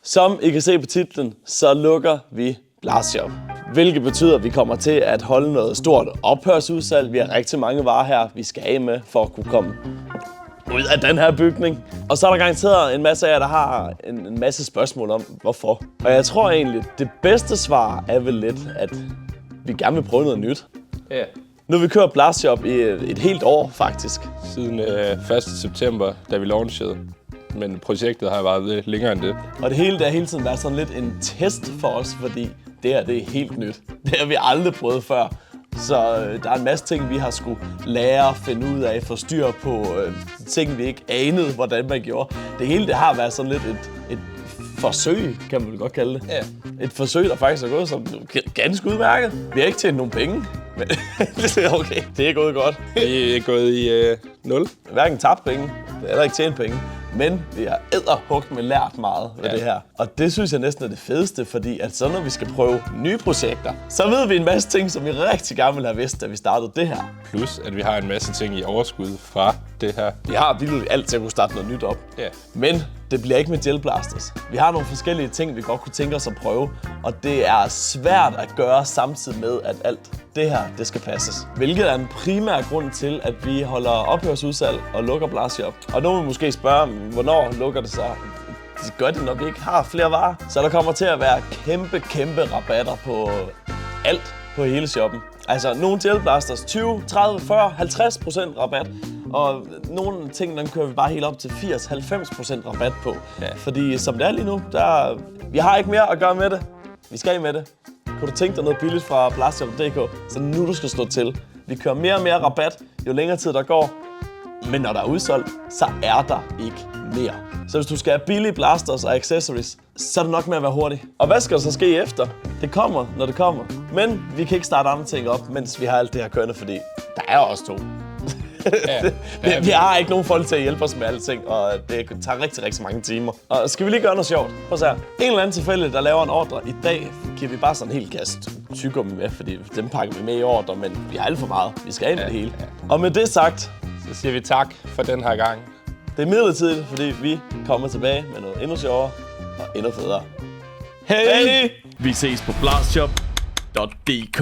Som I kan se på titlen, så lukker vi Blasshop. Hvilket betyder, at vi kommer til at holde noget stort ophørsudsalg. Vi har rigtig mange varer her, vi skal af med for at kunne komme ud af den her bygning. Og så er der garanteret en masse af jer, der har en masse spørgsmål om, hvorfor. Og jeg tror egentlig, det bedste svar er vel lidt, at vi gerne vil prøve noget nyt. Ja. Nu har vi kørt Blasshop i et helt år, faktisk. Siden 1. september, da vi launchede. Men projektet har varet ved længere end det. Og det hele, der hele tiden været sådan lidt en test for os, fordi det her, det er helt nyt. Det har vi aldrig prøvet før. Så der er en masse ting, vi har skulle lære, finde ud af, få styr på ting, vi ikke anede, hvordan man gjorde. Det hele, det har været sådan lidt et forsøg, kan man vel godt kalde det. Ja. Et forsøg, der faktisk er gået som ganske udmærket. Vi har ikke tjent nogen penge, men okay, det er gået godt. Vi er gået i 0. Hverken tabt penge, eller ikke tjent penge. Men vi har edderhugt med lært meget ved det her. Og det synes jeg næsten er det fedeste, fordi at så når vi skal prøve nye projekter, så ved vi en masse ting, som vi rigtig gerne ville have vidst, da vi startede det her. Plus, at vi har en masse ting i overskud fra det her. Vi har vildt alt til at kunne starte noget nyt op. Ja. Men det bliver ikke med Gel Blasters. Vi har nogle forskellige ting, vi godt kunne tænke os at prøve. Og det er svært at gøre samtidig med, at alt det her, det skal passes. Hvilket er en primær grund til, at vi holder ophørsudsalg og lukker Blasshop. Og nu vil måske spørge, hvornår lukker det så? Det gør det, når vi ikke har flere varer. Så der kommer til at være kæmpe rabatter på alt på hele shoppen. Altså nogle Gel Blasters 20, 30, 40, 50% rabat. Og nogle ting, den kører vi bare helt op til 80-90% rabat på. Ja. Fordi som det er lige nu, vi har ikke mere at gøre med det. Vi skal af med det. Kunne du tænke dig noget billigt fra Blasshop.dk, så nu du skal slå til. Vi kører mere og mere rabat, jo længere tid der går. Men når der er udsolgt, så er der ikke mere. Så hvis du skal have billige blasters og accessories, så er det nok med at være hurtig. Og hvad skal der så ske efter? Det kommer, når det kommer. Men vi kan ikke starte andre ting op, mens vi har alt det her kørende, fordi der er også to. Ja. Vi har ikke nogen folk til at hjælpe os med alting, og det tager rigtig mange timer. Og skal vi lige gøre noget sjovt? Prøv at se her. En eller anden tilfælde, der laver en ordre i dag, giver vi bare sådan en hel kasse tyggegummi med, fordi dem pakker vi med i ordre, men vi har alt for meget. Vi skal ind i det hele. Ja. Og med det sagt, så siger vi tak for den her gang. Det er midlertidigt, fordi vi kommer tilbage med noget endnu sjovere og endnu federe. Hey! Vi ses på blasshop.dk.